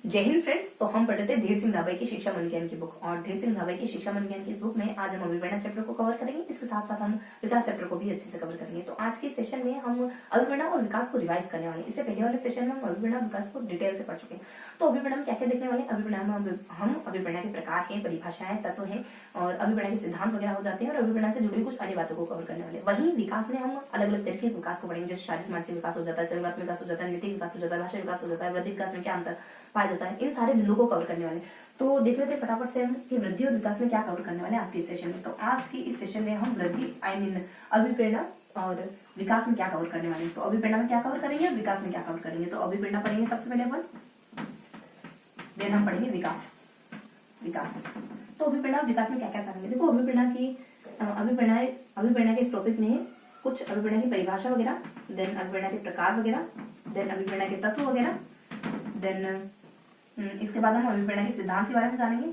जय हिंद फ्रेंड्स। तो हम पढ़ते थे धीर सिंह धाबई की शिक्षा मनोज्ञान की बुक, और धीर सिंह धाबई की शिक्षा मनोज्ञान की इस बुक में आज हम अभिप्रेरणा चैप्टर को कवर करेंगे। इसके साथ साथ हम विकास चैप्टर को भी अच्छे से कवर करेंगे। तो आज के सेशन में हम अभिप्रेरणा और विकास को रिवाइज करने वाले हैं। इससे पहले वाले सेशन में हम अभिप्रेरणा विकास को डिटेल से पढ़ चुके हैं। तो अभिप्रेरणा में क्या क्या देखने वाले? अभिप्रेरणा में हम अभिप्रेरणा के प्रकार हैं, परिभाषाएं, तत्व हैं और अभिप्रेरणा के सिद्धांत वगैरह हो जाते हैं, और अभिप्रेरणा से जुड़ी कुछ अन्य बातों को कवर करने वाले। वहीं विकास में हम अलग अलग तरीके के विकास को पढ़ेंगे, जैसे शारीरिक मानसिक विकास हो जाता है, संवेगात्मक विकास हो जाता है, नैतिक विकास हो जाता है, भाषा विकास हो जाता है, वृद्धि विकास में क्या अंतर पाया जाता है, इन सारे बिंदुओं को कवर करने वाले। तो देख लेते हैं फटाफट से हम कि वृद्धि और विकास में क्या कवर करने वाले आज के सेशन में। तो आज की इस सेशन में हम वृद्धि अभिप्रेरणा और विकास में क्या कवर करने वाले हैं। तो अभिप्रेरणा में क्या कवर करेंगे और विकास में क्या कवर करेंगे। तो अभिप्रेरणा पढ़ेंगे सबसे पहले अपन, देन हम पढ़ेंगे विकास। तो अभिप्रेरणा विकास में क्या क्या जानेंगे। देखो अभिप्रेरणा के इस टॉपिक में कुछ अभिप्रेरणा की परिभाषा वगैरह, देन अभिप्रेरणा के प्रकार वगैरह, देन अभिप्रेरणा के तत्व वगैरह, देन इसके बाद हम अभिप्रेरणा के सिद्धांत के बारे में जानेंगे,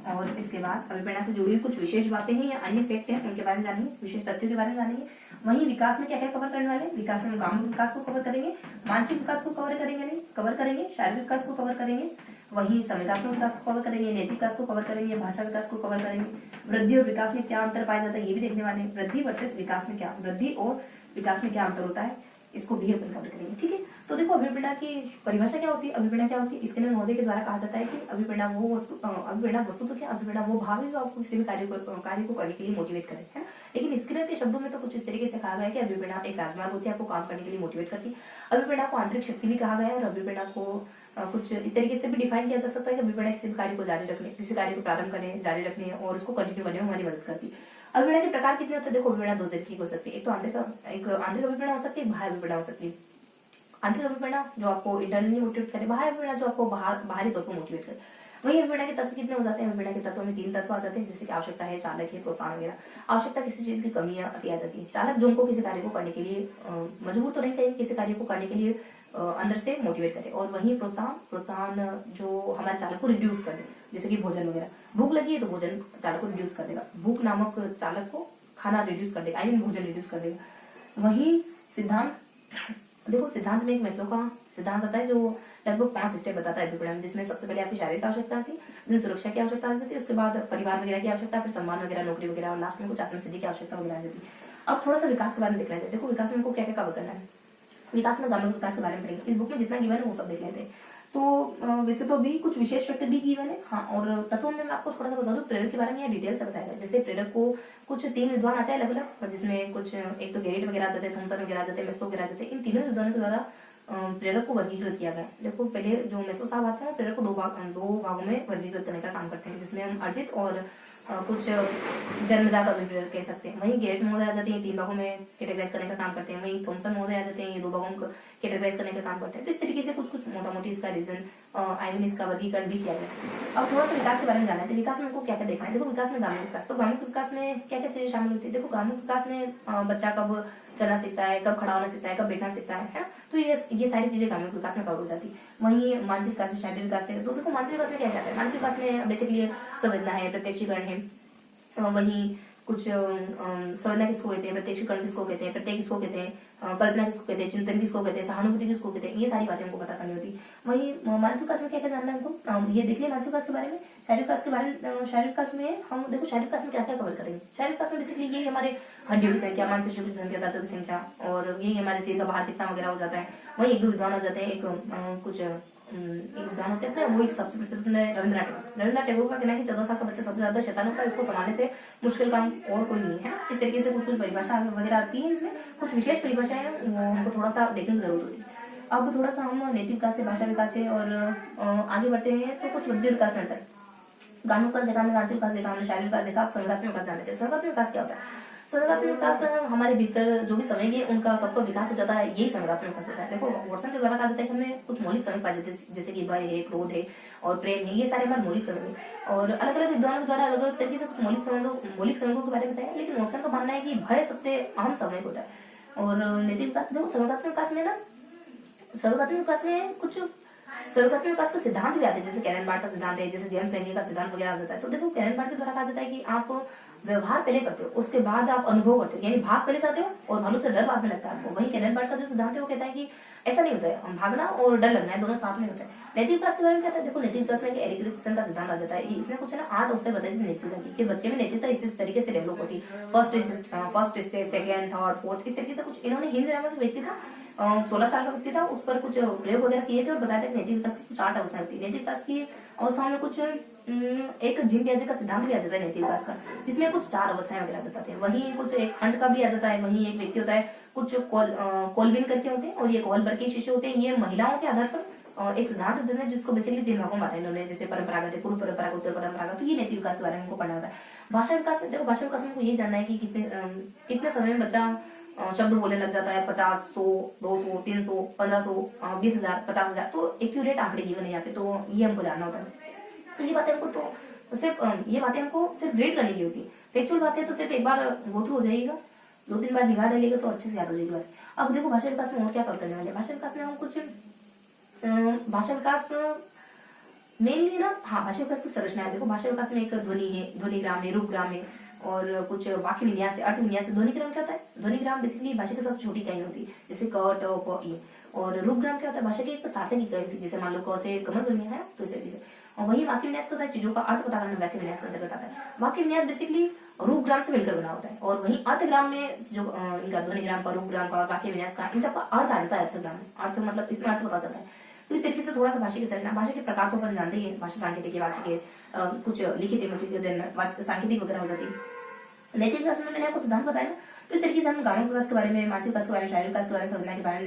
और इसके बाद अभिप्रेरणा से जुड़ी हुई कुछ विशेष बातें हैं या अन्य फैक्ट हैं उनके बारे में जानेंगे, विशेष तथ्यों के बारे में जानेंगे। वहीं विकास में क्या क्या कवर करने वाले? विकास में गांव विकास को कवर करेंगे, मानसिक विकास को कवर करेंगे, शारीरिक विकास को कवर करेंगे, वहीं संवेगात्मक विकास को कवर करेंगे, नैतिक विकास को कवर करेंगे, भाषा विकास को कवर करेंगे। वृद्धि और विकास में क्या अंतर पाया जाता है ये भी देखने वाले हैं। वृद्धि वर्सेस विकास में क्या, वृद्धि और विकास में क्या अंतर होता है, इसको भी अपन कवर करेंगे। ठीक है, तो देखो अभिप्रेरणा की परिभाषा क्या होती है, अभिप्रेरणा क्या होती है। इसके लिए महोदय के द्वारा कहा जाता है कि अभिप्रेरणा वो वस्तु तो क्या, अभिप्रेरणा वो भाव है जो आपको किसी भी कार्य को करने के लिए मोटिवेट करे, है ना। लेकिन इसके के शब्दों में तो कुछ इस तरीके से कहा गया है कि अभिप्रेरणा एक राजमार्ग होती है, आपको काम करने के लिए मोटिवेट करती है। अभिप्रेरणा को आंतरिक शक्ति भी कहा गया है, और अभिप्रेरणा को कुछ इस तरीके से भी डिफाइन किया जा सकता है कि अभिप्रेरणा किसी भी कार्य को जारी रखने, किसी कार्य को प्रारंभ करने, जारी रखने और उसको कंटिन्यू करने में हमारी मदद करती है। अभिप्रेरणा के प्रकार कितने होते हैं? देखो अभिप्रेरणा दो तरीके की हो सकती है, एक तो आंतरिक अभिप्रेरणा हो सकती है, बाह्य अभिप्रेरणा हो सकती है। आंतरिक अभिप्रेरणा जो आपको इंटरनली मोटिवेट करे, बाह्य अभिप्रेरणा जो आपको बाहरी तौर पर मोटिवेट करे। वही अभिप्रेरणा के तत्व कितने हो जाते हैं? अभिप्रेरणा के तत्वों में 3 तत्व आ जाते हैं, जैसे कि आवश्यकता है, चालक है, प्रोत्साहन वगैरह। आवश्यकता किसी चीज की कमी आती आ जाती है, चालक जो उनको किसी कार्य को करने के लिए मजबूर तो नहीं करेंगे, किसी कार्य को करने के लिए अंदर से मोटिवेट करे। और वही प्रोत्साहन जो हमारे चालक को रिड्यूस कर दे, जैसे कि भोजन वगैरह। भूख लगी है तो भोजन चालक को रिड्यूस कर देगा, भूख नामक चालक को खाना रिड्यूस कर देगा, भोजन रिड्यूस कर देगा। वही सिद्धांत, देखो सिद्धांत में एक मैस्लो का सिद्धांत आता है जो लगभग 5 स्टेप बताता है अभिप्रेरणा, जिसमें सबसे पहले आपकी शारीरिक आवश्यकता थी, फिर सुरक्षा की आवश्यकता आ जाती है, उसके बाद परिवार वगैरह की आवश्यकता, फिर सम्मान वगैरह, नौकरी वगैरह, और लास्ट में कुछ आत्मसिद्धि की आवश्यकता वगैरह आ जाती है। अब थोड़ा सा विकास के बारे में देख लेते हैं। देखो विकास में को क्या क्या कवर करना है। विकास में गांव विकास के बारे में पढ़ेंगे, इस बुक में जितना गिवन है वो सब देख लेते हैं। तो वैसे तो भी कुछ विशेष फैक्टर भी गिवन है, हाँ। और तत्वों में मैं आपको थोड़ा सा बता दूं, प्रेरक के बारे में डिटेल से बताया गया। जैसे प्रेरक को कुछ 3 विद्वान आते हैं अलग अलग, जिसमें कुछ एक तो गेरिट वगैरह आ जाते हैं, थॉमसन वगैरह आ जाते हैं, मेस्लो वगैरह आ जाते हैं। इन तीनों विद्वानों के द्वारा प्रेरक को वर्गीकृत किया गया। देखो पहले जो मेस्लो साहब आते हैं, प्रेरक को दो भागों में वर्गीकृत करने का काम करते हैं, जिसमें हम अर्जित और कुछ जन्मजात अभिप्रेरक कह सकते हैं। वहीं गेरिट महोदय आ जाते हैं, 3 भागों में कैटेगराइज करने का काम करते हैं। वहीं थॉमसन महोदय आ जाते हैं, ये 2 भागों में कैटेगराइज करने का काम करते हैं। तो इस तरीके से कुछ मोटा मोटी इसका रीजन इसका वर्गीकरण भी किया गया। अब थोड़ा सा विकास के बारे में जानना है। तो विकास में हमको क्या क्या देखना है। देखो विकास में ग्रामीण विकास, तो ग्रामीण विकास में क्या क्या चीजें शामिल होती है। देखो ग्रामीण विकास में बच्चा कब चलना सीखता है, कब खड़ा होना सीखता है, कब बैठना सीखता है ना। तो ये सारी चीजें ग्रामीण विकास में कवर हो जाती है। वहीं मानसिक विकास है, शारीरिक विकास है। तो देखो मानसिक विकास में क्या जाता है। मानसिक विकास में बेसिकली संवेदना है, प्रत्यक्षीकरण है, वहीं कुछ संवेदना किसको कहते हैं, प्रत्यक्षीकरण किसको कहते हैं, प्रत्यय किसको कहते हैं, कल्पना किसको कहते हैं, चिंतन किसको कहते हैं, सहानुभूति किसको कहते हैं, ये सारी बातें हमको पता करनी होती है। वहीं मानसिक विकास में क्या क्या जानना है हमको, ये देख लिया मानसिक विकास के बारे में। शारीरिक विकास के बारे में, शारीरिक विकास में हम देखो शारीरिक विकास में क्या क्या कवर करेंगे। शारीरिक विकास में बेसिकली ये हमारे हड्डियों की संख्या, मांसपेशियों की संख्या, दांतों की संख्या, और ये हमारे शरीर का बाहर कितना वगैरह हो जाता है। वही 1-2 विद्वान आ जाते हैं, एक उदाहरण होते हैं, वो सबसे प्रसिद्ध रविन्द्रनाथ टैगोर का कहना है कि 14 साल का बच्चा सबसे ज्यादा शैतान होता है, उसको संभालने से मुश्किल काम और कोई नहीं है। इस तरीके से कुछ परिभाषा वगैरह आती है, इसमें कुछ विशेष परिभाषाएं हैं, वो हमको थोड़ा सा देखने की जरूरत होती है। अब थोड़ा सा हम नैतिक विकास से, भाषा विकास से और आगे बढ़ते हैं। तो कुछ वृद्धि विकास में अंतर, गांव विकास देखा, हमने मानसिक विकास देखा, हमने शारीरिक विकास देखा। अब संवेगात्मक विकास जान लेते हैं। संवेगात्मक विकास क्या होता है। संवेगात्मक विकास हमारे भीतर जो भी संवेग है उनका कब कब विकास हो जाता है, यही संवेगात्मक विकास होता है। देखो वॉटसन के द्वारा कहा जाता है कि हमें कुछ मौलिक संवेग पाए जाते हैं, जैसे कि भय है, क्रोध है और प्रेम है, ये सारे हमारे मौलिक संवेग है। और अलग अलग विद्वानों के द्वारा अलग अलग तरीके से कुछ मौलिक संवेगों के बारे में बताया। लेकिन वॉटसन का मानना है कि भय सबसे अहम संवेग होता है। और नैतिक विकास, देखो संवेगात्मक विकास में कुछ स्वर्गात्मक विकास का सिद्धांत भी आते हैं, जैसे कैनन बार्ट का सिद्धांत है, जैसे जेम्स लेंगे का सिद्धांत वगैरह आ जाता है। तो देखो कैनन बार्ट के द्वारा कहा जाता है कि आप व्यवहार पहले करते हो, उसके बाद आप अनुभव करते हो, यानी भाग पहले जाते हो और भालू से डर बाद में लगता है आपको। वही कैनन बार्ट का जो सिद्धांत है वो कहता है कि ऐसा नहीं होता है, भागना और डर लगना है दोनों साथ में होता है। नैतिक विकास के बारे में कहता है, देखो नैतिक विकास में एरिक एरिक्सन का सिद्धांत आ जाता है। इसने कुछ ना 8 अवस्थाएं बताई थी नैतिकता की, कि बच्चे में नैतिकता इस तरीके से डेवलप होती, first stage, second, third, fourth, इस तरीके से कुछ इन्होंने हिंद नामक व्यक्ति था, 16 साल का व्यक्ति था, उस पर कुछ प्रयोग वगैरह किए थे और बताया था कि नैतिक विकास की कुछ 8 अवस्थाएं होती है। नैतिक विकास की अवस्थाओं में कुछ एक जिम पियाजे का सिद्धांत भी आ जाता है नैतिक विकास का, जिसमें कुछ 4 अवस्थाएं वगैरह बताते हैं। वहीं कुछ एक हंट का भी आ जाता है, वहीं एक व्यक्ति होता है, कुछ कोलविन करके होते हैं और ये कोहलबर्ग के शिष्य होते हैं। ये महिलाओं के आधार पर एक सिद्धांत देते हैं जिसको बेसिकली 3 भागों में बांटा इन्होंने, जैसे परंपरागत है, पूर्व परंपरागत, उत्तर परंपरागत। तो ये नैतिक विकास के बारे में हमको पढ़ना होता है। भाषा विकास में देखो, भाषा विकास में हमको ये जानना है कि कितने समय में बच्चा शब्द बोलने लग जाता है, 50, 100, 200, 300, 1500, 20,000, 50,000। तो एक्यूरेट आंकड़े गिवन है यहाँ पे, तो ये हमको जानना होता है। तो ये बातें हमको तो सिर्फ ये बातें हमको सिर्फ ग्रेड करने की होती है। फैक्चुअल बातें तो सिर्फ एक बार गो थ्रू हो जाएगा, 2-3 बार निगाह डालेगा तो अच्छे से याद हो जाएगी बात। अब देखो भाषा विकास में और क्या कर करने वाले हैं। भाषा विकास में हम कुछ भाषा विकास मेनली ना, हाँ, भाषा विकास की संरचना है। देखो भाषा विकास में एक ध्वनि है, ध्वनिग्राम है, रूपग्राम है और कुछ वाक्य विन्यास है, अर्थ विन्यास है। ध्वनिग्राम क्या होता है? ध्वनिग्राम बेसिकली भाषा की सबसे छोटी इकाई होती है, जैसे क, ट, प, ई। और रूपग्राम क्या होता है? भाषा की एक सार्थक इकाई होती है, जैसे मान लो क से कमल ध्वनि है, तो इस तरीके से। और वही वाक्य विन्यास होता है, चीजों का अर्थ पता करना वाक्य विन्यास के अंतर्गत आता है। वाक्य विन्यास बेसिकली रूपग्राम से मिलकर बना होता है। और वही अर्थग्राम में जो इनका ध्वनिग्राम का, रूपग्राम का और वाक्य विन्यास का, इन सबका अर्थ आ जाता है अर्थग्राम में। अर्थ मतलब इसमें अर्थ पता चलता है। तो इस तरीके से थोड़ा सा भाषा की संरचना, भाषा के प्रकार तो अपन जानते ही है, भाषा सांकेतिक, वाचिक, कुछ लिखित, मौखिक, सांकेतिक वगैरह हो जाती है। नैतिक विकास में मैंने आपको सिद्धांत बताया ना, तो इस तरीके से हम गांव विकास के बारे में, मानसिक विकास के बारे में, शारीरिक विकास के बारे में, संवेदना के बारे में,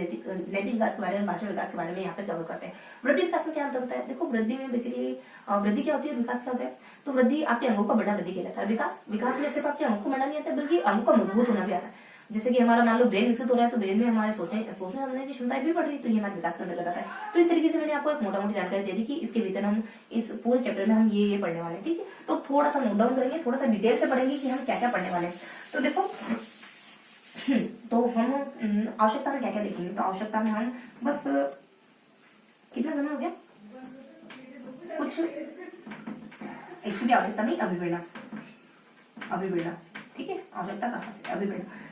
नैतिक विकास के बारे में, भाषा विकास के बारे में यहाँ पे कवर करते हैं। वृद्धि विकास में क्या अंतर होता है? देखो वृद्धि में बेसिकली वृद्धि क्या होती है, विकास क्या होता है? तो वृद्धि आपके अंगों का बढ़ना वृद्धि कहलाता है। विकास में सिर्फ आपके अंगों को बढ़ना नहीं आता, बल्कि अंगों का मजबूत होना भी आता है। जैसे कि हमारा मान लो ब्रेन विकसित हो रहा है, तो ब्रेन में हमारे सोचने समझने की क्षमता भी बढ़ रही है, तो ये हमारे विकास के अंदर आता है। तो इस तरीके से मैंने आपको एक मोटा मोटी जानकारी दे दी कि इसके भीतर हम इस पूरे चैप्टर में हम ये पढ़ने वाले हैं। ठीक है, तो थोड़ा सा नोट डाउन करेंगे, थोड़ा सा डिटेल से पढ़ेंगे कि हम क्या क्या पढ़ने वाले हैं। तो देखो तो हम आवश्यकता में क्या क्या देखेंगे। तो आवश्यकता में हम बस कितना समय हो गया, कुछ एक्चुअली आवश्यकता में अभिप्रेरणा, ठीक है, आवश्यकता कहाँ से, अभिप्रेरणा।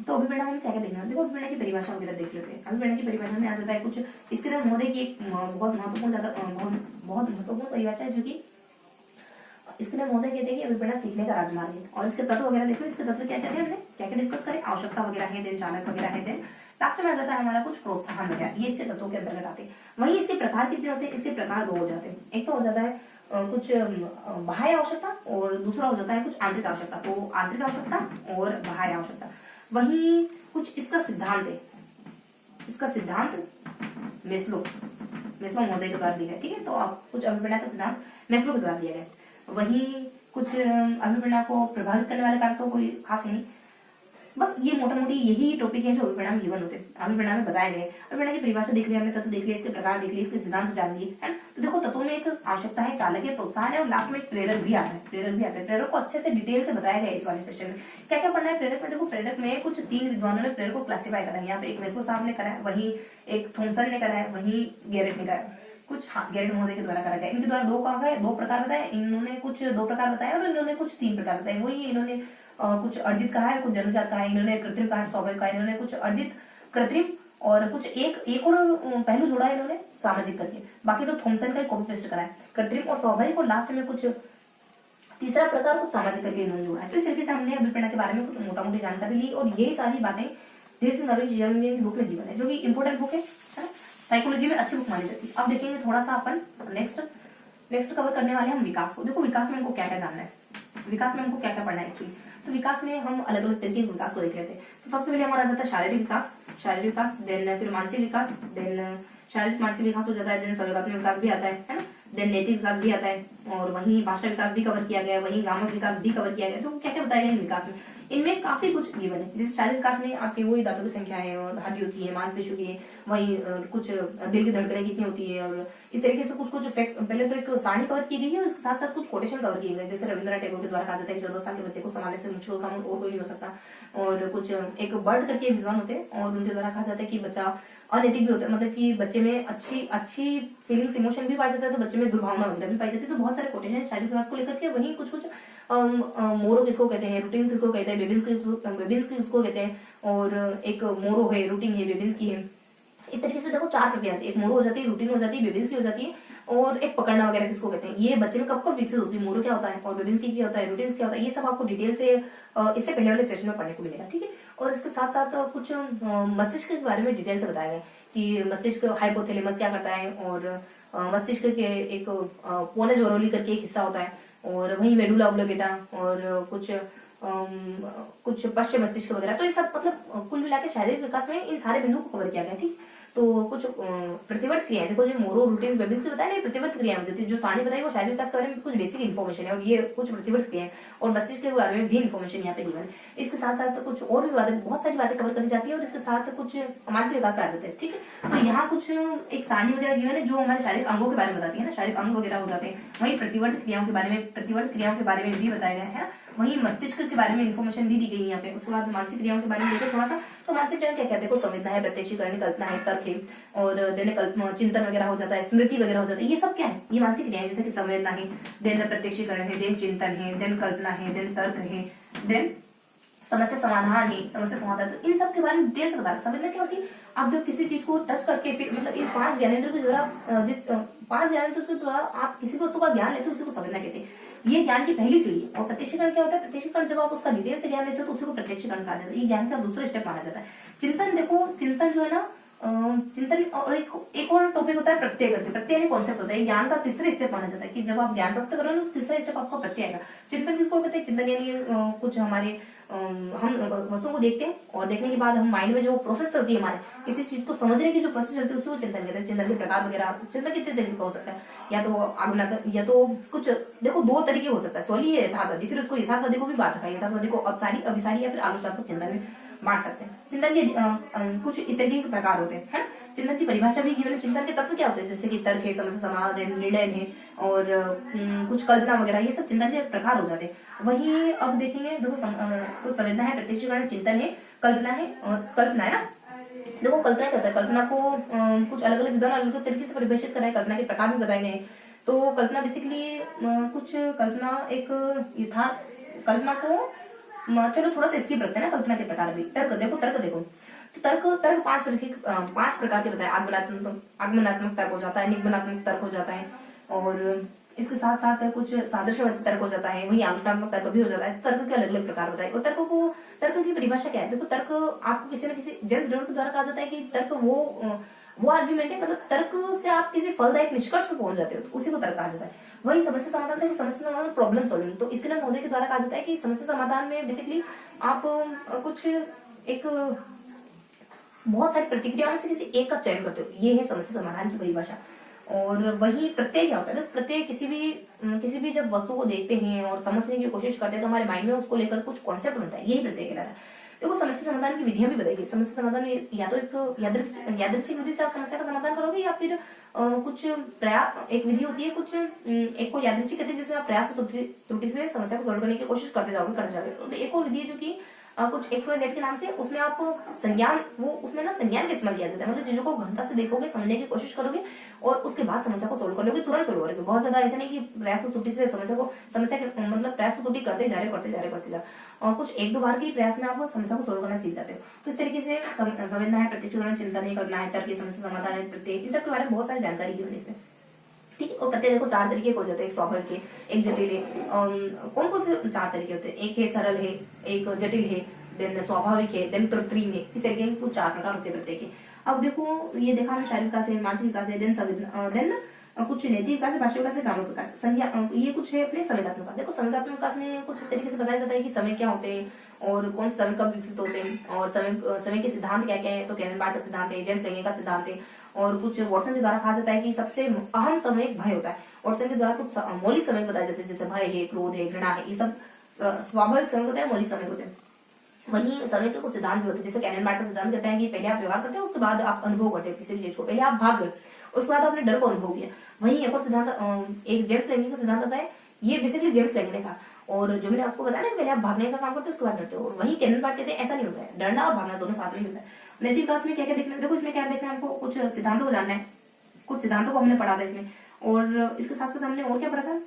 तो अभिप्रेरणा में क्या क्या देखना है? देखो अभिप्रेरणा की परिभाषा वगैरह देख लेते हैं। अभिप्रेरणा की परिभाषा में आ जाता है कुछ, स्किनर महोदय की एक बहुत महत्वपूर्ण परिभाषा है, जो कि स्किनर महोदय कहते हैं कि अभिप्रेरणा सीखने का राजमार्ग है। और इसके तत्व वगैरह देखो, इसके तत्व क्या क्या है, हमने क्या क्या डिस्कस करे, आवश्यकता वगैरह है, देन चालक वगैरह है, देन लास्ट में आ जाता है हमारा कुछ प्रोत्साहन वगैरह, ये इसके तत्वों के अंतर्गत आते हैं। वहीं इसके प्रकार कितने होते हैं? इसके प्रकार 2 हो जाते हैं। एक तो हो जाता है कुछ बाह्य आवश्यकता और दूसरा हो जाता है कुछ आंतरिक आवश्यकता। तो आंतरिक आवश्यकता और बाह्य आवश्यकता। वहीं कुछ इसका सिद्धांत है, इसका सिद्धांत मेस्लो महोदय के द्वारा दिया गया। ठीक है, तो आप कुछ अभिप्रेरणा का सिद्धांत मेस्लो के द्वारा दिया गया। वहीं कुछ अभिप्रेरणा को प्रभावित करने वाले कारक तो कोई खास नहीं, बस ये मोटा मोटी यही टॉपिक है जो अभिप्रेरणा में गिवन होते हैं, अभिप्रेरणा में बताए गए। अभिप्रेरणा की परिभाषा देख लिया हमने, तत्व देख लिया, इसके प्रकार देख लिए, इसके सिद्धांत जान लिए, है ना। तो देखो तत्वों में एक आवश्यकता है, चालक है, प्रोत्साहन है और लास्ट में एक प्रेरक भी आता है। प्रेरक को अच्छे से डिटेल से बताया गया इस वाले सेशन में। क्या क्या पढ़ना है प्रेरक में? देखो प्रेरक में कुछ 3 विद्वानों ने प्रेरक को क्लासीफाई करा है। यहाँ पे एक मेस्लो साहब ने करा है, वही एक थॉमसन ने करा है, वही गेरेट ने करा है, कुछ गेरेट महोदय के द्वारा करा गया। इनके द्वारा 2 प्रकार बताए, इन्होंने कुछ 2 प्रकार बताए और इन्होंने कुछ 3 प्रकार बताए। वही इन्होंने कुछ अर्जित कहा है, कुछ जन्मजात कहा है, इन्होंने कृत्रिम कहा है, स्वाभाविक कहा है, इन्होंने कुछ अर्जित, कृत्रिम और कुछ एक और पहलू जोड़ा है इन्होंने सामाजिक करके। बाकी तो थॉमसन का ही कॉपी पेस्ट करा है, कृत्रिम और स्वाभाविक, और लास्ट में कुछ तीसरा प्रकार कुछ सामाजिक करके इन्होंने जोड़ा है। तो इस तरीके से हमने अभिप्रेरणा के बारे में कुछ मोटा मोटी जानकारी ली और यही सारी बातें धीर सिंह नरवे की बुक में गिवन है, जो कि इंपोर्टेंट बुक है, साइकोलॉजी में अच्छी बुक मानी जाती है। अब देखेंगे थोड़ा सा अपन नेक्स्ट कवर करने वाले हैं हम विकास को। देखो विकास में हमको क्या क्या जानना है, विकास में हमको क्या क्या पढ़ना है एक्चुअली। तो विकास में हम अलग अलग तरीके के विकास को देख लेते हैं। तो सबसे पहले हमारा जाता है शारीरिक विकास, देन फिर मानसिक विकास, देन शारीरिक मानसिक विकास हो जाता है, देन संवेगात्मक विकास भी आता है ना, देन नैतिक विकास भी आता है, और वहीं भाषा विकास भी कवर किया गया है, वहीं ग्रामक विकास भी कवर किया गया है। तो क्या क्या बताया गया इन विकास में? इनमें काफी कुछ गिवन है। जैसे शारीरिक विकास में आपके वही दांतों की संख्या है और हड्डियों की है, मांसपेशियों की है, वही कुछ दिल की धड़कनें कितनी होती है, और इस तरीके से कुछ फैक्ट पहले तो एक सारणी कवर की गई है और इसके साथ साथ कुछ कोटेशन कवर किए गए। जैसे रविंद्रनाथ टैगोर के द्वारा कहा जाता है कि 14 साल के बच्चे को संभालने से मुश्किल काम और कोई नहीं हो सकता। और कुछ एक बर्ड करके विद्वान होते हैं और उनके द्वारा कहा जाता है कि बच्चा अनैतिक भी होता है, मतलब कि बच्चे में अच्छी अच्छी फीलिंग्स इमोशन भी पाया जाता है, तो बच्चे में दुर्भावना वगैरह भी पाई जाती है। तो बहुत सारे कोटेशन है शारीरिक विकास को लेकर के। वहीं कुछ कुछ मोरो किसको कहते हैं, रूटीन किसको कहते हैं, बेबिन्स किसको कहते हैं, और एक मोरो है, रूटीन है, बेबिन्स की है। इस तरीके से देखो 4 प्रक्रिया आती है, एक मोरो हो जाती है, रूटीन हो जाती है, बेबिन्स की हो जाती है, और एक पकड़ना वगैरह किसको कहते हैं। ये बच्चे में कब कब विकसित होती है, मोरो क्या होता है और बेबिन्स की क्या होता है, रूटीन क्या होता है, ये सब आपको डिटेल से इससे पहले वाले सेशन में पढ़ने को मिलेगा, ठीक है। और इसके साथ साथ कुछ मस्तिष्क के बारे में डिटेल से बताया गया कि मस्तिष्क हाइपोथैलेमस क्या करता है, और मस्तिष्क के एक पोनस ओरोली करके एक हिस्सा होता है, और वही मेडुला ऑब्लिंगेटा, और कुछ पश्चिम मस्तिष्क वगैरह। तो इन सब मतलब कुल मिला के शारीरिक विकास में इन सारे बिंदुओं को कवर किया गया, ठीक। तो कुछ प्रतिवर्त क्रियाएं देखो, जो मोरो रूटीन्स बेबिन्स की बताया ना, प्रतिवर्त क्रियाएं होती है। जो सारणी बताई वो शारीरिक विकास के बारे में कुछ बेसिक इन्फॉर्मेशन है, और ये कुछ प्रतिवर्त क्रियाएं और मस्तिष्क के बारे में भी इन्फॉर्मेशन यहाँ पे गिवन है। इसके साथ साथ कुछ और भी बातें, बहुत सारी बातें कवर करी जाती है, और इसके साथ कुछ मानसिक विकास पे आ जाते हैं, ठीक है। तो यहाँ कुछ एक सारणी वगैरह गिवन है जो हमारे शारीरिक अंगों के बारे में बताती है ना, शारीरिक अंग वगैरह हो जाते हैं। वही प्रतिवर्त क्रियाओं के बारे में भी बताया गया है ना। वहीं मस्तिष्क के बारे में इन्फॉर्मेशन भी दी गई है यहाँ पे। उसके बाद मानसिक क्रियाओं के बारे में देखो थोड़ा सा। तो मानसिक क्रिया क्या कहते हैं, संवेदना है, प्रत्यक्षीकरण, कल्पना है, तर्क है, और देन चिंतन वगैरह हो जाता है, स्मृति वगैरह हो जाता है। ये सब क्या है, ये मानसिक क्रिया है, जैसे कि संवेदना है, देन प्रत्यक्षीकरण है, देन चिंतन है, देन कल्पना है, देन तर्क है, देन समस्या समाधान है, समस्या समाधान। तो इन सब के बारे में डिटेल से बता रहे। संवेदना क्या होती है, आप जब किसी चीज को टच करके, मतलब इन 5 ज्ञानेंद्र के द्वारा, जिस 5 ज्ञानेंद्र के द्वारा आप किसी वस्तु का ज्ञान लेते हो, उसी को संवेदना कहते हैं। ये ज्ञान की पहली सीढ़ी है। और प्रत्यक्षीकरण क्या होता है, प्रत्यक्षीकरण जब आप उसका डिटेल से ज्ञान लेते हो तो उसी को प्रत्यक्षीकरण कहा जाता है। ये ज्ञान का दूसरा स्टेप माना जाता है। चिंतन देखो, चिंतन जो है ना, चिंतन, और एक और टॉपिक होता है प्रत्यय करके। प्रत्यय यानी कॉन्सेप्ट होता है, ज्ञान का तीसरा स्टेप माना जाता है कि जब आप ज्ञान प्राप्त करो ना, तीसरा स्टेप आपका प्रत्यय आएगा। चिंतन किसको कहते हैं, चिंतन यानी कुछ हमारे हम वस्तुओं को देखते हैं, और देखने के बाद हम माइंड में जो प्रोसेस चलती है, हमारे किसी चीज को समझने की जो प्रोसेस चलती है, उसको चिंतन कहते हैं। चिंतन के प्रकार वगैरह, चिंतन कितने तरीके का हो सकता है, या तो आगमनात्मक, या तो कुछ देखो 2 तरीके हो सकता है, स्वलीय, यथार्थवादी। फिर उसको यथार्थवादी को भी बांट रखा है, यथार्थवादी को अपसारी, अभिसारी, या फिर आलोचनात्मक चिंतन में बांट सकते हैं। चिंतन के कुछ इस तरीके के प्रकार होते हैं, है ना। चिंतन की परिभाषा भी गिवन है। चिंतन के तत्व क्या होते हैं, जैसे कि तर्क है, समस्या समाधान, निर्णय है, और कुछ कल्पना वगैरह, ये सब चिंतन के प्रकार हो जाते हैं। वहीं अब देखेंगे, देखो कुछ संवेदना है, प्रत्यक्षीकरण, चिंतन है, कल्पना है, और कल्पना है ना। देखो कल्पना क्या होता है, कल्पना को कुछ अलग अलग विद्वान अलग तरीके से परिभाषित करा है, कल्पना के प्रकार भी बताए गए। तो कल्पना बेसिकली कुछ कल्पना एक यथार्थ कल्पना को, चलो थोड़ा सा स्किप रखते हैं ना, कल्पना के प्रकार भी। तर्क देखो, तो तर्क 5 प्रकार के बताए। आगमनात्मक तर्क हो जाता है, निगमनात्मक तर्क हो जाता है, और इसके साथ साथ कुछ सादृश्यवाची तर्क हो जाता है, वही आलोचनात्मक तर्क भी हो जाता है। तर्क के अलग अलग प्रकार बताए। और तर्क की परिभाषा क्या है, देखो तर्क आपको किसी न किसी जेम्स ब्रेवन के द्वारा कहा जाता है कि तर्क वो आर्ग्यूमेंट है, मतलब तर्क से आप किसी फलदायक निष्कर्ष पर पहुंच जाते हो, तो उसी को तर्क कहा जाता है। वही समस्या समाधान था, समस्या समाधान प्रॉब्लम सॉल्विंग। तो इसके लिए महोदय के द्वारा कहा जाता है कि समस्या समाधान में बेसिकली आप कुछ एक बहुत सारी प्रतिक्रियाओं में से किसी एक का चयन करते हो, ये है समस्या समाधान की परिभाषा। और वही प्रत्यय क्या होता है, तो प्रत्यय किसी भी जब वस्तु को देखते हैं और समझने की कोशिश करते हैं, तो हमारे माइंड में उसको लेकर कुछ कॉन्सेप्ट बनता है, यही प्रत्यय कहलाता है। देखो समस्या समाधान की विधियां भी बताइए। समस्या समाधान में या तो एक यादृच्छिक विधि से आप समस्या का समाधान करोगे, या फिर कुछ प्रयास, एक विधि होती है कुछ, एक को यादृच्छिक कहते हैं जिसमें आप प्रयास त्रुटि से समस्या को सोल्व करने की कोशिश करते जाओगे। एक और विधि है जो कि कुछ XYZ के नाम से, उसमें आप संज्ञान, वो उसमें ना संज्ञान का इस्तेमाल किया जाता है, मतलब चीजों को गहनता से देखोगे, समझने की कोशिश करोगे, और उसके बाद समस्या को सोल्व कर लोगे, तुरंत सोल्व करोगे। बहुत ज्यादा ऐसा नहीं कि प्रयास त्रुटि से समस्या के मतलब प्रयास त्रुटि करते जा रहे और कुछ 1-2 बार के प्रयास में आप समस्या को सोल्व करना सीख जाते हो। तो इस तरीके से संवेदना है, प्रत्यक्षीकरण, चिंतन है, कल्पना है, तर्क, समस्या समाधान है, प्रत्यय, इन सब के बारे में बहुत सारी जानकारी दी इसमें, ठीक है। और प्रत्यय देखो 4 तरीके के हो जाते हैं, एक स्वाभाविक है, एक जटिल है। कौन कौन से 4 तरीके होते हैं, एक है सरल है, एक जटिल है, देन स्वाभाविक है, देन कृत्रिम है। इस तरीके के कुछ 4 प्रकार होते हैं प्रत्यय के। अब देखो ये देखा हमने शारीरिक विकास है, मानसिक विकास है, देन कुछ नैतिक विकास है, भाषा विकास है, ग्रामक विकास, संज्ञा, ये कुछ है अपने संवेदात्मक विकास। देखो संवेदात्मक विकास में कुछ इस तरीके से बताया जाता है कि समय क्या होते हैं, और कौन से समय कब विकसित होते हैं, और समय के सिद्धांत क्या क्या है। तो कैनन बार्ट का सिद्धांत है, जेम्स लेंगे का सिद्धांत है, और कुछ वॉटसन के द्वारा कहा जाता है कि सबसे अहम समय भय होता है। वॉटसन के द्वारा कुछ मौलिक समय बताए जाते हैं, जैसे भय है, क्रोध है, घृणा है, ये सब स्वाभाविक समय होते हैं, मौलिक समय होते हैं। वहीं समय के कुछ सिद्धांत भी होते हैं, जैसे कैनन बार्ट का सिद्धांत कहता है कि पहले आप व्यवहार करते हो, उसके बाद आप अनुभव करते हो किसी भी चीज को। पहले आप भाग गए, उसके बाद आपने डर को अनुभव किया। वहीं एक और सिद्धांत, एक जेम्स लेंगे का सिद्धांत आता है, ये बेसिकली जेम्स लेंगे ने कहा। और जो मैंने आपको बताया ना, पहले आप भागने का काम करते हो, उसके बाद डरते हो। वहीं कैनन बार्ट कहते हैं ऐसा नहीं होता है, डरना और भागना दोनों साथ में ही होता है। नैतिक विकास में क्या क्या देखना है, देखो इसमें क्या देखना है हमको, कुछ सिद्धांतों को जानना है, कुछ सिद्धांतों को हमने पढ़ा था इसमें, और इसके साथ साथ हमने और क्या पढ़ा था,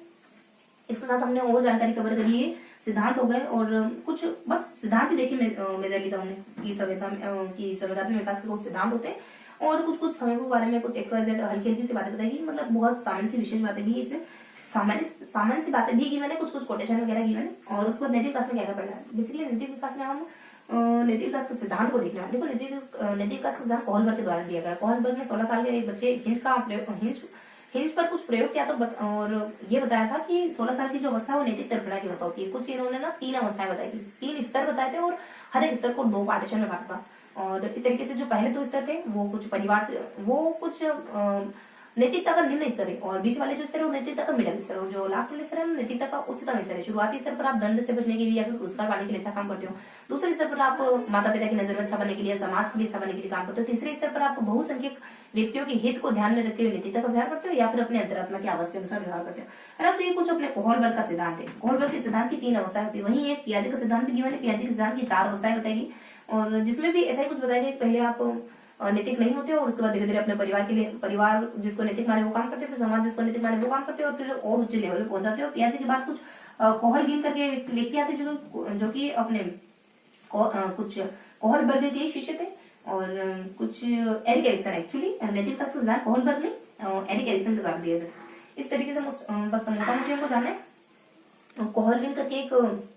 इसके साथ हमने और जानकारी कवर करी है, सिद्धांत हो गए और कुछ बस सिद्धांत ही देखिए मेजरली था हमने कि संवेगात्मक विकास के कुछ सिद्धांत होते हैं, और कुछ समय के बारे में कुछ XYZ हल्की हल्की सी बातें बताई, मतलब बहुत सामान्य सी विशेष बातें भी इसमें, सामान्य सी बातें भी की मैंने, कुछ कोटेशन वगैरह की मैंने। और उसके बाद नैतिक विकास में क्या क्या पढ़ना है, बेसिकली नैतिक विकास में हम नैतिक विकास के सिद्धांत को देखना है। देखो नैतिक विकास का सिद्धांत कोहलबर्ग के द्वारा दिया गया है। कोहलबर्ग ने 16 साल के एक बच्चे हिंज पर कुछ प्रयोग किया और ये बताया था कि 16 साल की जो अवस्था है वो नैतिक तर्कणा की अवस्था होती है। कुछ इन्होंने ना 3 अवस्थाएं बताई थी, 3 स्तर बताए थे, और हर एक स्तर को 2 पार्टीशन में बांटा था। और इस तरीके से जो पहले 2 स्तर थे वो कुछ परिवार से, वो कुछ नैतिकता का निम्न स्तर है, और बीच वाले जो स्तर है वो नैतिकता का मिडिल स्तर है, और जो लास्ट वाले स्तर है नैतिकता का उच्चतम स्तर है। शुरुआती स्तर पर आप दंड से बचने के लिए या फिर पुरस्कार पाने के लिए अच्छा काम करते हो। दूसरे स्तर पर आप माता पिता की नजर में अच्छा बनने के लिए, समाज के लिए अच्छा बनने के लिए काम करते हो। तीसरे स्तर पर आप बहुसंख्यक व्यक्तियों के हित को ध्यान में रखते हुए नैतिकता का व्यवहार करते हो, या फिर अपने अंतरात्मा की आवाज के अनुसार व्यवहार करते हो, है ना। तो ये कुछ अपने कोहलबर्ग का सिद्धांत है। कोहलबर्ग के सिद्धांत की 3 अवस्थाएं होती है। वहीं एक पियाजे का सिद्धांत भी गिवन है। पियाजे के सिद्धांत की 4 अवस्थाएं बताएगी, और जिसमें भी ऐसा ही कुछ बताया गया, पहले आप नैतिक नहीं होते और उसके बाद धीरे धीरे अपने परिवार के लिए, परिवार जिसको नैतिक माने वो काम करते हैं, फिर समाज जिसको नैतिक माने वो काम करते हैं, और फिर और उच्च लेवल पे पहुंच जाते हो। पियाजे के बाद कुछ कोहलगिन करके व्यक्ति आते हैं जो कि अपने कुछ कोहलबर्ग के शिष्य थे, और कुछ एरिक एरिक्सन, एक्चुअली नैतिक का सिद्धांत कोहलबर्ग ने एरिक एरिक्सन के द्वारा दिया जाए। इस तरीके से बस मोटा मोटी हमको जानना है। कोहलगिन करके एक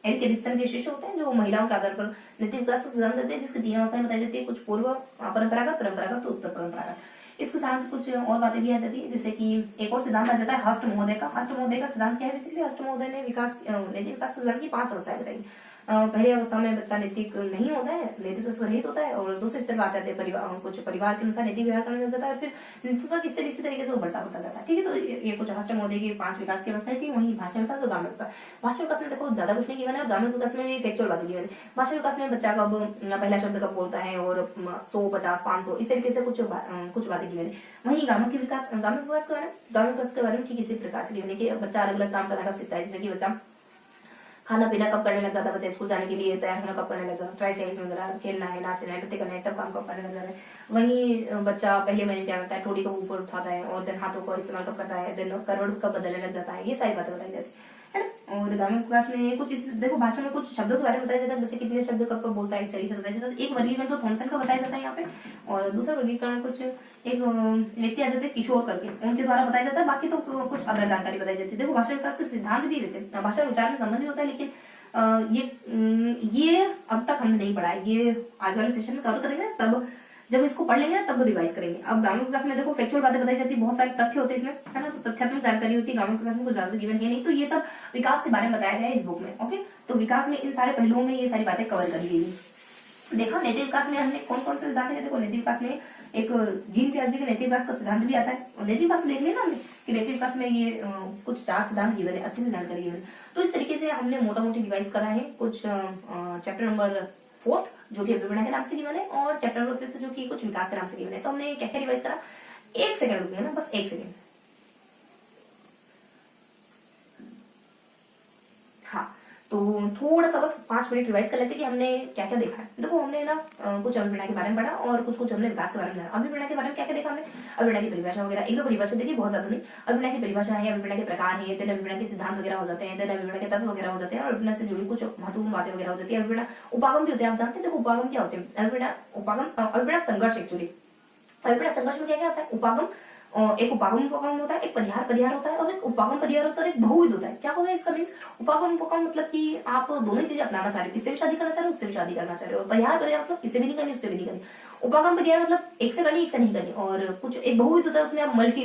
एरिक एरिक्सन के शिष्य होते हैं जो महिलाओं के आधार पर नैतिक विकास का सिद्धांत देते हैं, जिसकी 3 अवस्थाएं बताई जाती है, कुछ पूर्व परंपरागत तो उत्तर परंपरागत। इसके साथ कुछ और बातें भी आ जाती है, जैसे कि एक और सिद्धांत आ जाता है हस्ट महोदय का। हस्ट महोदय का सिद्धांत क्या है, बेसिकली हस्ट महोदय ने नैतिक विकास के सिद्धांत की 5 अवस्थाएं बताई। पहली अवस्था में बच्चा नैतिक नहीं होता है, नैतिक से रहित होता है, और दूसरे स्तर पर आते हैं कुछ परिवार के अनुसार नैतिक व्यवहार करने लग जाता है, फिर नैतिकता किसी तरीके से वो बढ़ता जाता है। ठीक है, तो ये कुछ हस्ट महोदय की 5 विकास की अवस्थाएं थी। वहीं भाषा विकास और ग्रामीण विकास। भाषा विकास में देखो ज्यादा कुछ नहीं किया है, और ग्रामीण विकास में भी फैक्चुअल बातें की है। भाषा विकास में बच्चा कब पहला शब्द कब बोलता है, और 100, 50, 500 इस तरीके से कुछ बातें की मैंने। वहीं ग्रामीण विकास के बारे में ठीक इसी प्रकार से की कि बच्चा अलग अलग काम करना कब सीखता है, जैसे कि बच्चा खाना पीना कब करने लग जाता है, बच्चा स्कूल जाने के लिए तैयार होना कब करने लग जाता है, ट्राइसाइकिल वगैरह, खेलना है, नाचना है, नृत्य करना है, सब काम कब करने लग जाता है। वहीं बच्चा पहले महीने क्या करता है, ठोड़ी को ऊपर उठाता है, और देन हाथों का इस्तेमाल कब करता है, देन करवट कब बदलने लग जाता है, ये सारी बातें बताई जाती है ना। और ग्रामीण विकास में कुछ देखो भाषा में कुछ शब्दों के बारे में बताया जाता है, बच्चे कितने शब्द कब कब बोलता है, इस तरीके से बताया जाता है। एक वर्गीकरण तो थॉमसन का बताया जाता है यहाँ पे, और दूसरा वर्गीकरण कुछ एक व्यक्ति आ जाते हैं किशोर करके, उनके द्वारा बताया जाता है। बाकी तो कुछ अदर जानकारी बताई जाती है। देखो भाषा विकास के सिद्धांत भी वैसे भाषा विचार में संबंध भी होता है, लेकिन ये अब तक हमने नहीं पढ़ा है, ये आगे वाले सेशन में कवर करेंगे, तब जब इसको पढ़ लेंगे ना तब रिवाइज करेंगे। अब ग्रामीण विकास में देखो फैक्चुअल बातें बताई जाती है, बहुत सारे तथ्य होते हैं इसमें, है ना, तो तथ्यात्मक जानकारी होती है। ग्रामीण विकास में कुछ ज्यादा गिवन है नहीं, तो ये सब विकास के बारे में बताया गया है इस बुक में। ओके, तो विकास में इन सारे पहलुओं में ये सारी बातें कवर कर ली। देखो नैतिक विकास में हमने कौन कौन से सिद्धांत है, देखो नैतिक विकास में एक जीन पियाजे के नैतिक विकास का सिद्धांत भी आता है, और नैतिक विकास देख लिया ना हमने कि नैतिक विकास में ये कुछ 4 सिद्धांत गिवन है, अच्छे से जानकारी गिवन है। तो इस तरीके से हमने मोटा मोटी रिवाइज करा है कुछ चैप्टर नंबर 4 जो कि अभिप्राय के नाम से गिवन है, और चैप्टर नंबर 5 जो कि कुछ विकास के नाम से गिवन है। तो हमने क्या क्या रिवाइज करा, 1 सेकंड रुकिए ना, बस 1 सेकंड। हाँ, तो थोड़ा सा बस 5 मिनट रिवाइज कर लेते कि हमने क्या क्या देखा है। देखो हमने ना कुछ अभिप्राय के बारे में पढ़ा, और कुछ हमने विकास के बारे में जाना। अभिप्राय के बारे में क्या क्या देखा हमने, अभिप्राय की परिभाषा वगैरह, 1-2 परिभाषा देखिए, बहुत ज्यादा नहीं। अभिप्राय की परिभाषा है, अभिप्राय के प्रकार है, देन अभिप्राय के सिद्धांत वगैरह हो जाते हैं, देन अभिप्राय के तत्व वगैरह हो जाते हैं, और अभिप्राय से जुड़ी कुछ महत्वपूर्ण बातें वगैरह हो जाती है। अभिप्राय उपागम भी होते हैं, आप जानते हैं। देखो उपागम क्या होते हैं, अभिप्राय संघर्ष, एक्चुअली अभिप्राय संघर्ष में क्या क्या होता है, उपागम, एक उपागम होता है, एक परिहार होता है, और एक उपागम परिहार होता है, और एक बहुविध होता है। क्या होगा इसका मीन्स, उपागम मतलब कि आप दोनों चीजें अपनाना चाह रहे हो, इससे भी शादी करना चाह रहे हो, उससे भी शादी करना चाह रहे हो, और परिहार मतलब इससे भी नहीं करनी, उससे भी नहीं करनी। उपागम परिहार मतलब एक से करनी, एक से नहीं करनी, और कुछ एक बहुविध होता है, उसमें आप मल्टी,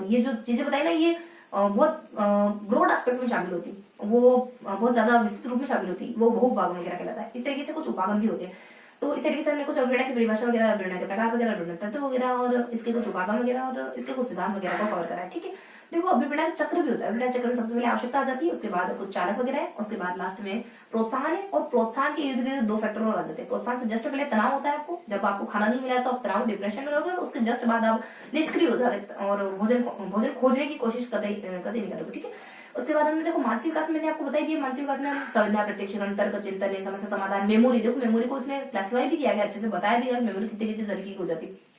ये जो चीजें बताई ना, ये बहुत ब्रॉड एस्पेक्ट में शामिल होती, वो बहुत ज्यादा विस्तृत रूप में शामिल होती, वो बहु उपागम वगैरह कहलाता है। इस तरीके से कुछ उपागम भी होते हैं। तो इस तरीके से हमने कुछ अभिप्राय की परिभाषा वगैरह, अभिप्राय के प्रकार वगैरह, अभिप्राय तत्व वगैरह, और इसके कुछ उपागम वगैरह, और इसके कुछ सिद्धांत वगैरह को कवर करा है। ठीक है, देखो अभिप्राय चक्र भी होता है। अभिप्राय चक्र में सबसे पहले आवश्यकता आ जाती है, उसके बाद कुछ चालक वगैरह है, उसके बाद लास्ट में प्रोत्साहन है, और प्रोत्साहन के इर्द गिर्द 2 फैक्टर और आ जाते हैं। प्रोत्साहन से जस्ट पहले तनाव होता है आपको, जब आपको खाना नहीं मिला तो आप तनाव, डिप्रेशन में रहोगे, और उसके जस्ट बाद आप निष्क्रिय हो जाओगे और भोजन खोजने की कोशिश कतई नहीं करोगे। ठीक है, उसके बाद हमने देखो मानसिक विकास मैंने आपको बताई दिया, मानसिक विकास में हम संवेदना, प्रत्यक्षीकरण, तर्क, चिंतन, समस्या समाधान, मेमोरी, देखो मेमोरी को उसमें क्लासिफाई भी किया गया, अच्छे से बताया भी गया मेमोरी कितने कितने तरीके की हो जाती है।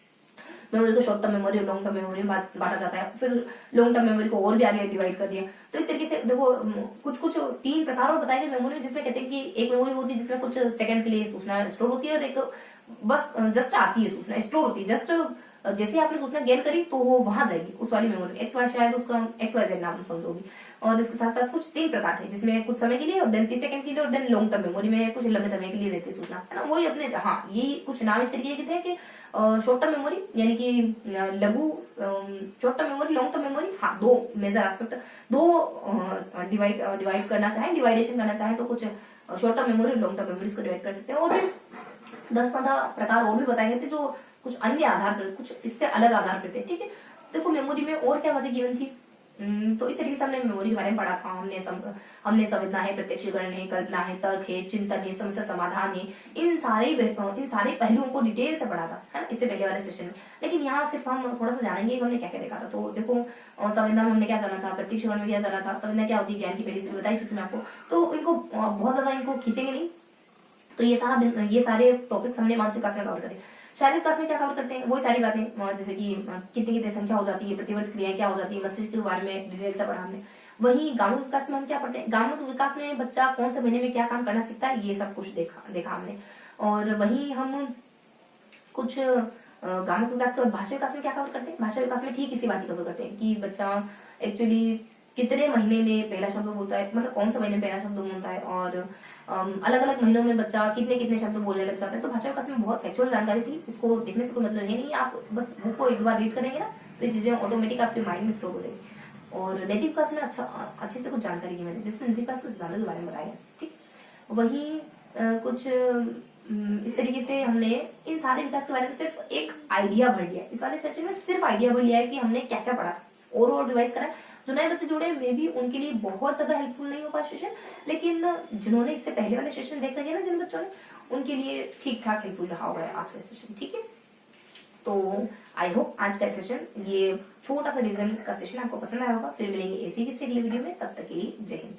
मेमोरी को शॉर्ट टर्म मेमोरी और लॉन्ग टर्म मेमोरी में बांटा जाता है, फिर लॉन्ग टर्म मेमोरी को और भी आगे डिवाइड कर दिया। तो इस तरीके से देखो कुछ कुछ 3 प्रकार और बताए गए मेमोरी, जिसमें कहते हैं कि एक मेमोरी होती है जिसमें कुछ सेकंड के लिए सूचना स्टोर होती है, और एक बस जस्ट आती है सूचना, स्टोर होती है जस्ट, जैसे आपने सूचना गेन करी तो वो वहां जाएगी उस वाली मेमोरी, एक्स वाई, शायद उसका XYZ नाम समझोगी। और इसके साथ साथ कुछ 3 प्रकार थे, जिसमें कुछ समय के लिए और देन 30 सेकंड के लिए, और देन लॉन्ग टर्म मेमोरी में कुछ लंबे समय के लिए रहती है सूचना, है ना। वही अपने, हाँ ये कुछ नाम इस तरीके के थे कि शॉर्ट टर्म मेमोरी यानी कि लघु short term memory, long term memory, हाँ 2 मेजर एस्पेक्ट, 2 डिवाइड करना चाहें, डिवाइडेशन करना चाहें तो कुछ short term memory, long term memories को डिवाइड कर सकते हैं। और फिर 10-15 प्रकार और भी बताए गए थे जो कुछ अन्य आधार पर, कुछ इससे अलग आधार पर थे, ठीक है। देखो मेमोरी में और क्या बातें गिवन थी, तो इस तरीके से हमने मेमोरी के बारे में पढ़ा था। हमने संवेदना है, प्रत्यक्षीकरण है, कल्पना है, तर्क है, चिंतन है, समस्या समाधान है, इन सारे पहलुओं को डिटेल से पढ़ा था, है ना, इससे पहले वाले सेशन में। लेकिन यहाँ सिर्फ हम थोड़ा सा जानेंगे कि हमने क्या क्या देखा था। तो देखो संवेदना में हमने क्या जाना था, प्रत्यक्षीकरण में क्या जाना था, संवेदना क्या होती है, ज्ञान की पहले से बताई चुकी मैं आपको, तो इनको बहुत ज्यादा इनको खींचेंगे नहीं। तो ये सारे टॉपिक्स हमने मानसिक विकास में कवर करे। शारीरिक विकास में क्या कवर करते हैं, वही सारी बातें, जैसे कि कितनी कितनी संख्या हो जाती है, प्रतिवर्ती क्रियाएं क्या हो जाती है, मस्तिष्क के बारे में डिटेल से पढ़ा हमने। वही गांव विकास में हम क्या पढ़ते हैं, गांव विकास में बच्चा कौन से महीने में क्या काम करना सीखता है, ये सब कुछ देखा हमने। और वही हम कुछ गांव विकास के बाद भाषा विकास में क्या कवर करते हैं, भाषा विकास में ठीक इसी बात की कवर करते हैं कि बच्चा एक्चुअली कितने महीने में पहला शब्द बोलता है, मतलब कौन सा महीने में पहला शब्द बोलता है, और अलग अलग महीनों में बच्चा कितने कितने शब्द बोलने लग जाता है। तो भाषा विकास में बहुत फैक्चुअल जानकारी थी, इसको देखने से कोई मतलब है नहीं, आप बस बुक को एक बार रीड करेंगे ना तो ये चीजें ऑटोमेटिक आपके माइंड में स्टोर हो जाएगी। और नैतिक विकास में अच्छे से कुछ जानकारी की मैंने, जिसमें नैतिक विकास के सिद्धांतों के बारे में बताया, ठीक। वही कुछ इस तरीके से हमने इन सारे विकास के बारे में सिर्फ एक आइडिया भर लिया, इस वाले सेशन में सिर्फ आइडिया भर लिया है कि हमने क्या क्या पढ़ा, और रिवाइज करा। जो नए बच्चे जुड़े मे भी उनके लिए बहुत ज्यादा हेल्पफुल नहीं हो पाया सेशन, लेकिन जिन्होंने इससे पहले वाले सेशन देख रखे ना जिन बच्चों ने, उनके लिए ठीक ठाक हेल्पफुल रहा होगा आज का सेशन, ठीक है। तो आई होप आज का सेशन, ये छोटा सा रिवीजन का सेशन आपको पसंद आया होगा। फिर मिलेंगे ऐसी किसी अगली वीडियो में, तब तक के लिए जय हिंद।